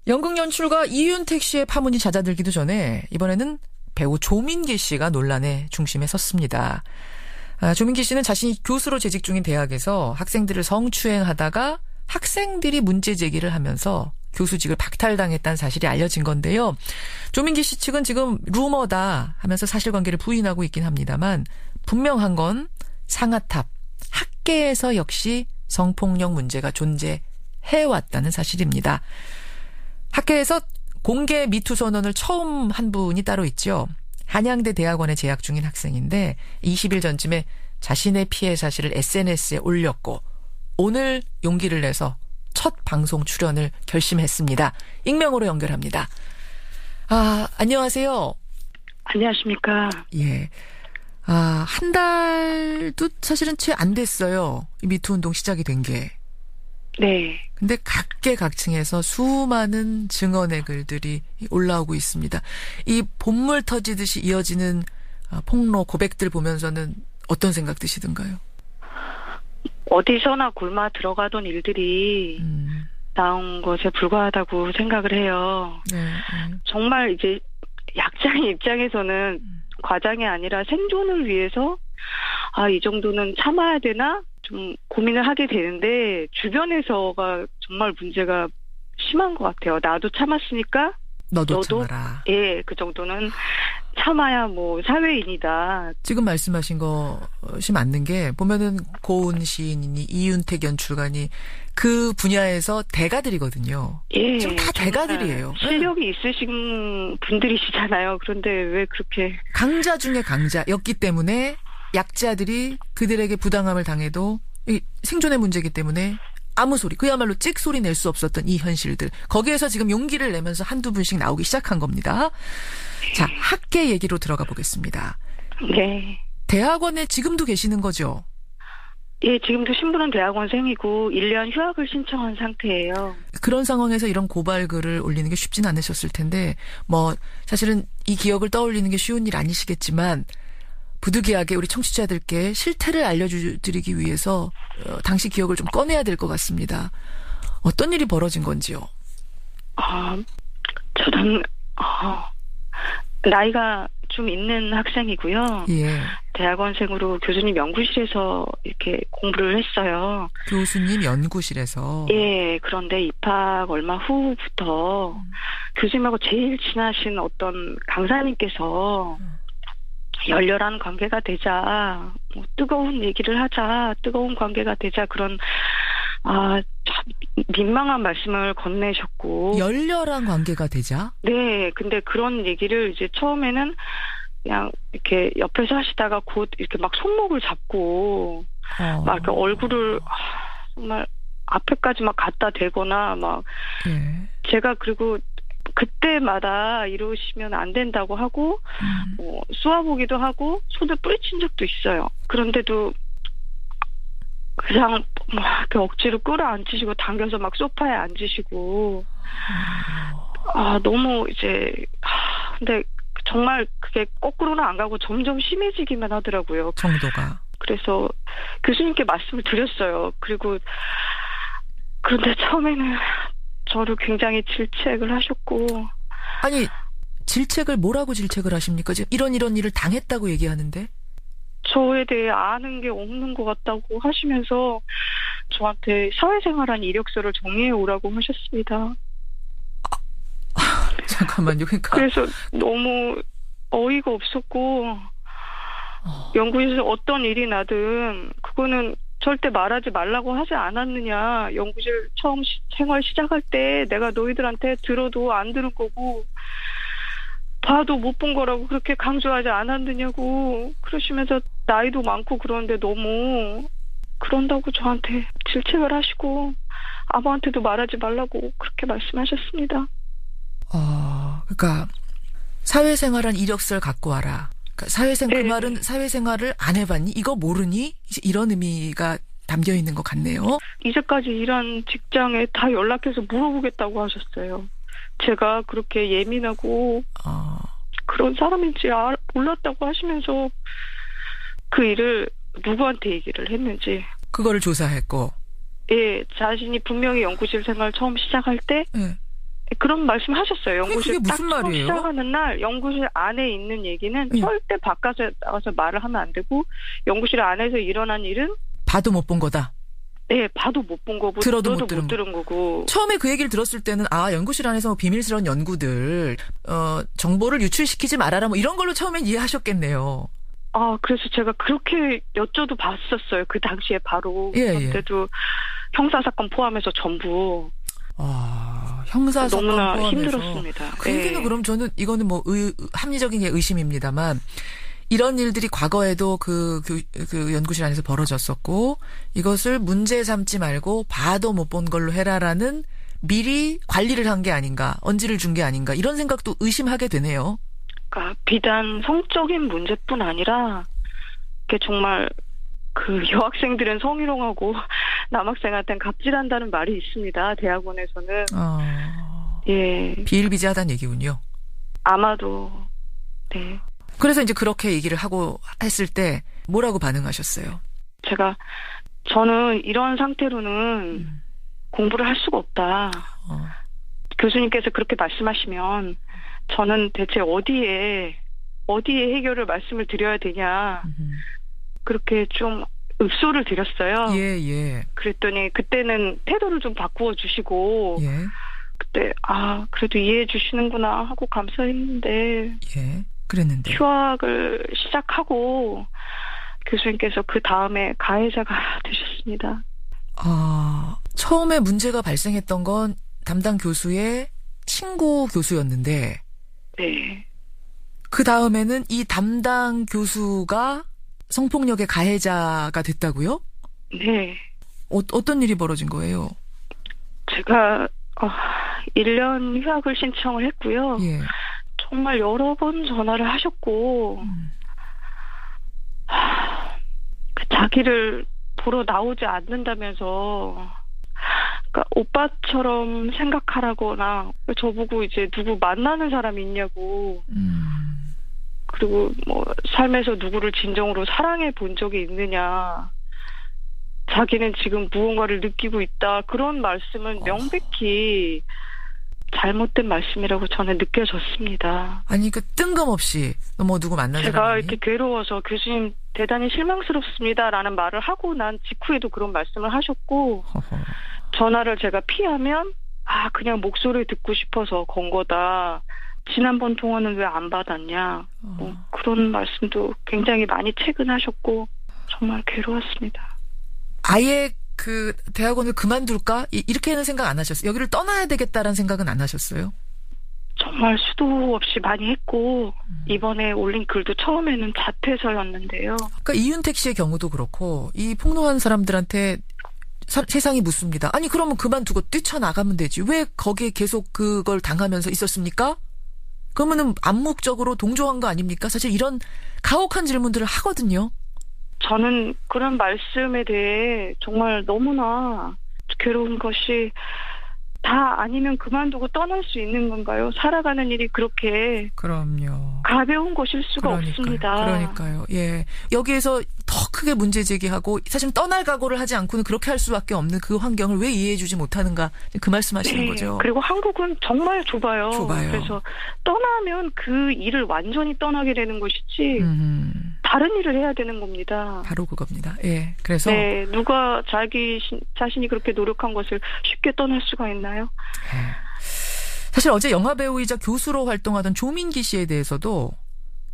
연극 연출가 이윤택 씨의 파문이 잦아들기도 전에 이번에는 배우 조민기 씨가 논란의 중심에 섰습니다. 조민기 씨는 자신이 교수로 재직 중인 대학에서 학생들을 성추행하다가 학생들이 문제 제기를 하면서 교수직을 박탈당했다는 사실이 알려진 건데요. 조민기 씨 측은 지금 루머다 하면서 사실관계를 부인하고 있긴 합니다만 분명한 건 상아탑, 학계에서 역시 성폭력 문제가 존재해왔다는 사실입니다. 학계에서 공개 미투 선언을 처음 한 분이 따로 있죠. 한양대 대학원에 재학 중인 학생인데 20일 전쯤에 자신의 피해 사실을 SNS에 올렸고 오늘 용기를 내서 첫 방송 출연을 결심했습니다. 익명으로 연결합니다. 안녕하세요. 안녕하십니까. 예. 한 달도 사실은 채 안 됐어요. 이 미투 운동 시작이 된 게. 네. 근데 각계각층에서 수많은 증언의 글들이 올라오고 있습니다. 이 본물 터지듯이 이어지는 폭로 고백들 보면서는 어떤 생각 드시던가요? 어디서나 굶어 들어가던 일들이 나온 것에 불과하다고 생각을 해요. 네. 정말 이제 약자의 입장에서는 과장이 아니라 생존을 위해서 이 정도는 참아야 되나? 좀 고민을 하게 되는데 주변에서가 정말 문제가 심한 것 같아요. 나도 참았으니까 너도 참아라. 예, 그 정도는 참아야 뭐 사회인이다. 지금 말씀하신 것이 맞는 게 보면은 고은 시인이니 이윤택 연출가니 그 분야에서 대가들이거든요. 예, 지금 다 대가들이에요. 실력이 있으신 분들이시잖아요. 그런데 왜 그렇게 강자 중에 강자였기 때문에 약자들이 그들에게 부당함을 당해도 이 생존의 문제이기 때문에 아무 소리, 그야말로 찍소리 낼 수 없었던 이 현실들. 거기에서 지금 용기를 내면서 한두 분씩 나오기 시작한 겁니다. 자, 학계 얘기로 들어가 보겠습니다. 네. 대학원에 지금도 계시는 거죠? 예, 지금도 신분은 대학원생이고 1년 휴학을 신청한 상태예요. 그런 상황에서 이런 고발글을 올리는 게 쉽진 않으셨을 텐데 사실은 이 기억을 떠올리는 게 쉬운 일 아니시겠지만 부득이하게 우리 청취자들께 실태를 알려드리기 위해서 당시 기억을 좀 꺼내야 될 것 같습니다. 어떤 일이 벌어진 건지요? 저는 나이가 좀 있는 학생이고요. 예. 대학원생으로 교수님 연구실에서 이렇게 공부를 했어요. 교수님 연구실에서? 예, 그런데 입학 얼마 후부터 교수님하고 제일 친하신 어떤 강사님께서 열렬한 관계가 되자, 뭐 뜨거운 얘기를 하자, 뜨거운 관계가 되자, 그런 참 민망한 말씀을 건네셨고. 열렬한 관계가 되자? 네, 근데 그런 얘기를 이제 처음에는 그냥 이렇게 옆에서 하시다가 곧 이렇게 막 손목을 잡고 막 이렇게 얼굴을 정말 앞에까지 막 갖다 대거나 막 제가 그리고 그때마다 이러시면 안 된다고 하고 쏘아보기도 하고 손을 뿌리친 적도 있어요. 그런데도 그냥 막 이렇게 억지로 끌어앉히시고 당겨서 막 소파에 앉으시고 너무 이제 근데 정말 그게 거꾸로는 안 가고 점점 심해지기만 하더라고요. 정도가. 그래서 교수님께 말씀을 드렸어요. 그런데 처음에는 저를 굉장히 질책을 하셨고. 아니, 질책을 뭐라고 질책을 하십니까? 지금 이런 일을 당했다고 얘기하는데? 저에 대해 아는 게 없는 것 같다고 하시면서 저한테 사회생활한 이력서를 정리해 오라고 하셨습니다. 잠깐만요. 그러니까. 그래서 너무 어이가 없었고 연구실에서 어떤 일이 나든 그거는 절대 말하지 말라고 하지 않았느냐. 연구실 처음 생활 시작할 때 내가 너희들한테 들어도 안 들은 거고 봐도 못 본 거라고 그렇게 강조하지 않았느냐고 그러시면서 나이도 많고 그런데 너무 그런다고 저한테 질책을 하시고 아무한테도 말하지 말라고 그렇게 말씀하셨습니다. 그러니까 사회생활한 이력서를 갖고 와라. 그러니까 그 말은 사회생활을 안 해봤니? 이거 모르니? 이런 의미가 담겨 있는 것 같네요. 이제까지 일한 직장에 다 연락해서 물어보겠다고 하셨어요. 제가 그렇게 예민하고 그런 사람인지 몰랐다고 하시면서 그 일을 누구한테 얘기를 했는지. 그거를 조사했고. 예, 자신이 분명히 연구실 생활 처음 시작할 때 그런 말씀하셨어요. 연구실 그게 딱 무슨 처음 말이에요? 시작하는 날 연구실 안에 있는 얘기는 예. 절대 바깥에 나가서 말을 하면 안 되고 연구실 안에서 일어난 일은 봐도 못 본 거다. 네, 봐도 못 본 거고 들어도 못 못 들은 들은 거고. 처음에 그 얘기를 들었을 때는 연구실 안에서 비밀스러운 연구들 정보를 유출시키지 말아라 뭐 이런 걸로 처음엔 이해하셨겠네요. 그래서 제가 그렇게 여쭤도 봤었어요. 그 당시에 바로. 예, 그런데도 형사사건 포함해서 전부. 형사사건 너무나 포함해서. 힘들었습니다. 그 얘기는 그럼 저는 이거는 뭐 합리적인 게 의심입니다만 이런 일들이 과거에도 그 연구실 안에서 벌어졌었고 이것을 문제 삼지 말고 봐도 못 본 걸로 해라라는 미리 관리를 한 게 아닌가, 언지를 준 게 아닌가 이런 생각도 의심하게 되네요. 그러니까 비단 성적인 문제뿐 아니라 그게 정말 그 여학생들은 성희롱하고 남학생한테는 갑질한다는 말이 있습니다. 대학원에서는. 예. 비일비재하다는 얘기군요. 아마도. 네. 그래서 이제 그렇게 얘기를 하고 했을 때 뭐라고 반응하셨어요? 저는 이런 상태로는 공부를 할 수가 없다. 교수님께서 그렇게 말씀하시면 저는 대체 어디에 해결을 말씀을 드려야 되냐. 그렇게 좀 읍소를 드렸어요. 예. 그랬더니 그때는 태도를 좀 바꾸어 주시고 예. 그때 그래도 이해해 주시는구나 하고 감사했는데 예. 그랬는데 휴학을 시작하고 교수님께서 그 다음에 가해자가 되셨습니다. 처음에 문제가 발생했던 건 담당 교수의 친구 교수였는데 네. 그 다음에는 이 담당 교수가 성폭력의 가해자가 됐다고요? 네. 어떤 일이 벌어진 거예요? 제가 1년 휴학을 신청을 했고요. 예. 정말 여러 번 전화를 하셨고 자기를 보러 나오지 않는다면서 그러니까 오빠처럼 생각하라거나 저보고 이제 누구 만나는 사람이 있냐고 그리고 뭐 삶에서 누구를 진정으로 사랑해 본 적이 있느냐 자기는 지금 무언가를 느끼고 있다 그런 말씀은 명백히 잘못된 말씀이라고 저는 느껴졌습니다. 아니 뜬금없이 뭐 누구 만나는 제가 사람이 이렇게 괴로워서 교수님 대단히 실망스럽습니다라는 말을 하고 난 직후에도 그런 말씀을 하셨고 전화를 제가 피하면 그냥 목소리 듣고 싶어서 건 거다. 지난번 통화는 왜 안 받았냐. 그런 말씀도 굉장히 많이 최근 하셨고 정말 괴로웠습니다. 아예 그 대학원을 그만둘까? 이렇게는 생각 안 하셨어요? 여기를 떠나야 되겠다라는 생각은 안 하셨어요? 정말 수도 없이 많이 했고 이번에 올린 글도 처음에는 자퇴서였는데요. 그러니까 이윤택 씨의 경우도 그렇고 이 폭로한 사람들한테 세상이 묻습니다. 아니 그러면 그만두고 뛰쳐나가면 되지. 왜 거기에 계속 그걸 당하면서 있었습니까? 그러면은 암묵적으로 동조한 거 아닙니까? 사실 이런 가혹한 질문들을 하거든요. 저는 그런 말씀에 대해 정말 너무나 괴로운 것이 다 아니면 그만두고 떠날 수 있는 건가요? 살아가는 일이 그렇게 그럼요. 가벼운 것일 수가 없습니다. 그러니까요. 예. 여기에서 더 크게 문제 제기하고 사실 떠날 각오를 하지 않고는 그렇게 할 수밖에 없는 그 환경을 왜 이해해주지 못하는가 그 말씀하시는 거죠. 그리고 한국은 정말 좁아요. 그래서 떠나면 그 일을 완전히 떠나게 되는 것이지 다른 일을 해야 되는 겁니다. 바로 그겁니다. 예. 그래서 누가 자기 자신이 그렇게 노력한 것을 쉽게 떠날 수가 있나요? 사실 어제 영화배우이자 교수로 활동하던 조민기 씨에 대해서도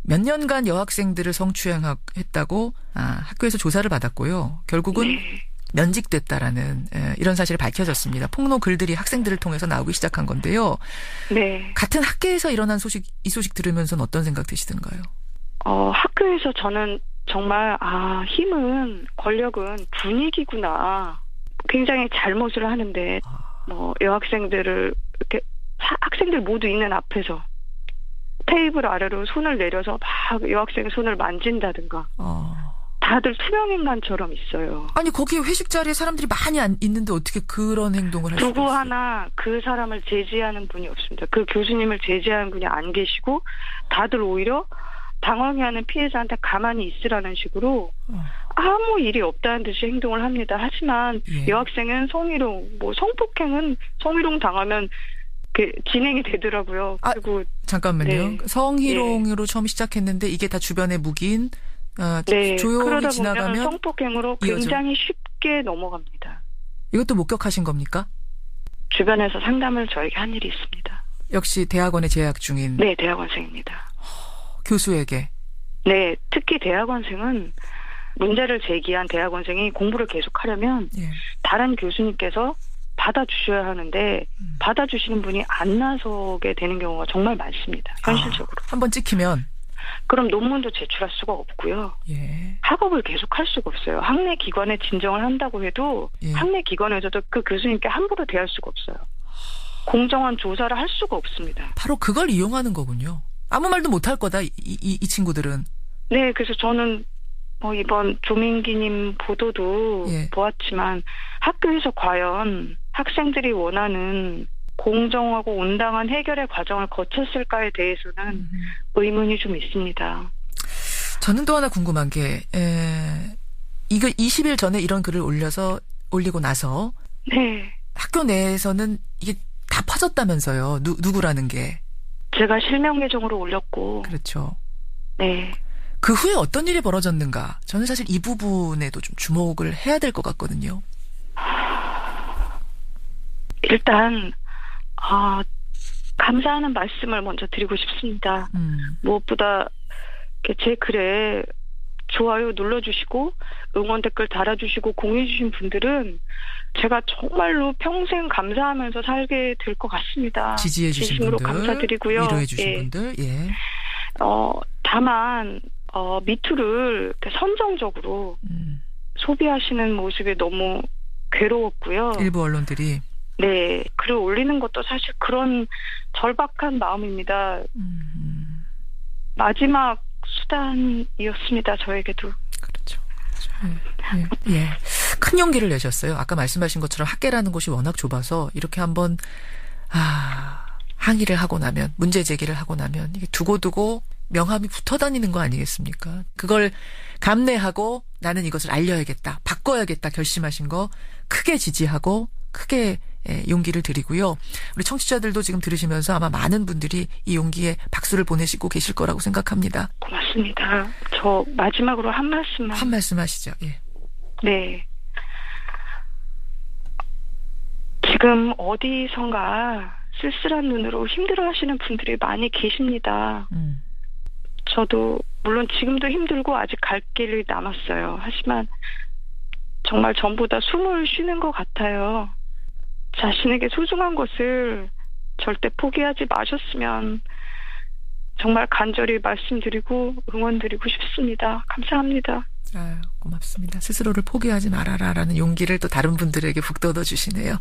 몇 년간 여학생들을 성추행했다고 학교에서 조사를 받았고요. 결국은 면직됐다라는 이런 사실이 밝혀졌습니다. 폭로 글들이 학생들을 통해서 나오기 시작한 건데요. 네. 같은 학계에서 일어난 이 소식 들으면서는 어떤 생각 드시던가요? 학교에서 저는 정말 힘은 권력은 분위기구나. 굉장히 잘못을 하는데 여학생들을 이렇게 학생들 모두 있는 앞에서 테이블 아래로 손을 내려서 막 여학생 손을 만진다든가 다들 투명인간처럼 있어요. 아니 거기 회식 자리에 사람들이 많이 있는데 어떻게 그런 행동을 할 수가 있어요? 누구 하나 그 사람을 제지하는 분이 없습니다. 그 교수님을 제지하는 분이 안 계시고 다들 오히려 당황해하는 피해자한테 가만히 있으라는 식으로 아무 일이 없다는 듯이 행동을 합니다. 하지만 여학생은 성희롱, 성폭행은 성희롱 당하면 진행이 되더라고요. 아, 그리고 잠깐만요. 네. 성희롱으로 처음 시작했는데 이게 다 주변에 묵인 네, 조용히 그러다 보면 지나가면 성폭행으로 이어져. 굉장히 쉽게 넘어갑니다. 이것도 목격하신 겁니까? 주변에서 상담을 저에게 한 일이 있습니다. 역시 대학원에 재학 중인 네, 대학원생입니다. 교수에게. 네, 특히 대학원생은 문제를 제기한 대학원생이 공부를 계속하려면 예. 다른 교수님께서 받아주셔야 하는데 받아주시는 분이 안 나서게 되는 경우가 정말 많습니다. 현실적으로. 한번 찍히면 그럼 논문도 제출할 수가 없고요. 예. 학업을 계속할 수가 없어요. 학내 기관에 진정을 한다고 해도 예. 학내 기관에서도 그 교수님께 함부로 대할 수가 없어요. 공정한 조사를 할 수가 없습니다. 바로 그걸 이용하는 거군요. 아무 말도 못할 거다 이 친구들은. 네, 그래서 저는 이번 조민기님 보도도 예. 보았지만 학교에서 과연 학생들이 원하는 공정하고 온당한 해결의 과정을 거쳤을까에 대해서는 의문이 좀 있습니다. 저는 또 하나 궁금한 게 이거 20일 전에 이런 글을 올리고 나서 네, 학교 내에서는 이게 다 퍼졌다면서요. 누구라는 게. 제가 실명 계정으로 올렸고, 그렇죠. 네, 그 후에 어떤 일이 벌어졌는가. 저는 사실 이 부분에도 좀 주목을 해야 될 것 같거든요. 일단 감사하는 말씀을 먼저 드리고 싶습니다. 무엇보다 제 글에 좋아요 눌러주시고 응원 댓글 달아주시고 공유해주신 분들은 제가 정말로 평생 감사하면서 살게 될 것 같습니다. 지지해주신 진심으로 분들, 감사드리고요. 위로해주신 예. 분들, 예. 다만 미투를 이렇게 선정적으로 소비하시는 모습이 너무 괴로웠고요. 일부 언론들이. 네, 글을 올리는 것도 사실 그런 절박한 마음입니다. 마지막 수단이었습니다, 저에게도. 그렇죠. 예. 큰 용기를 내셨어요. 아까 말씀하신 것처럼 학계라는 곳이 워낙 좁아서 이렇게 한번 항의를 하고 나면, 문제 제기를 하고 나면 이게 두고두고 명함이 붙어 다니는 거 아니겠습니까? 그걸 감내하고 나는 이것을 알려야겠다, 바꿔야겠다 결심하신 거 크게 지지하고 크게 용기를 드리고요. 우리 청취자들도 지금 들으시면서 아마 많은 분들이 이 용기에 박수를 보내시고 계실 거라고 생각합니다. 고맙습니다. 저 마지막으로 한 말씀만. 한 말씀 하시죠. 예. 네. 지금 어디선가 쓸쓸한 눈으로 힘들어하시는 분들이 많이 계십니다. 저도 물론 지금도 힘들고 아직 갈 길이 남았어요. 하지만 정말 전부 다 숨을 쉬는 것 같아요. 자신에게 소중한 것을 절대 포기하지 마셨으면 정말 간절히 말씀드리고 응원드리고 싶습니다. 감사합니다. 아유, 고맙습니다. 스스로를 포기하지 말아라라는 용기를 또 다른 분들에게 북돋워 주시네요.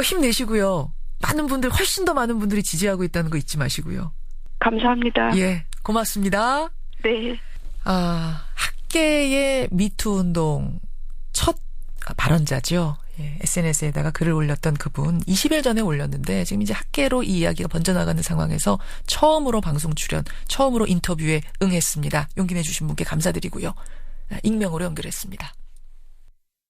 힘내시고요. 많은 분들, 훨씬 더 많은 분들이 지지하고 있다는 거 잊지 마시고요. 감사합니다. 예, 고맙습니다. 네. 학계의 미투 운동 첫 발언자죠. 예, SNS에다가 글을 올렸던 그분 20일 전에 올렸는데 지금 이제 학계로 이 이야기가 번져나가는 상황에서 처음으로 방송 출연, 처음으로 인터뷰에 응했습니다. 용기 내주신 분께 감사드리고요. 익명으로 연결했습니다.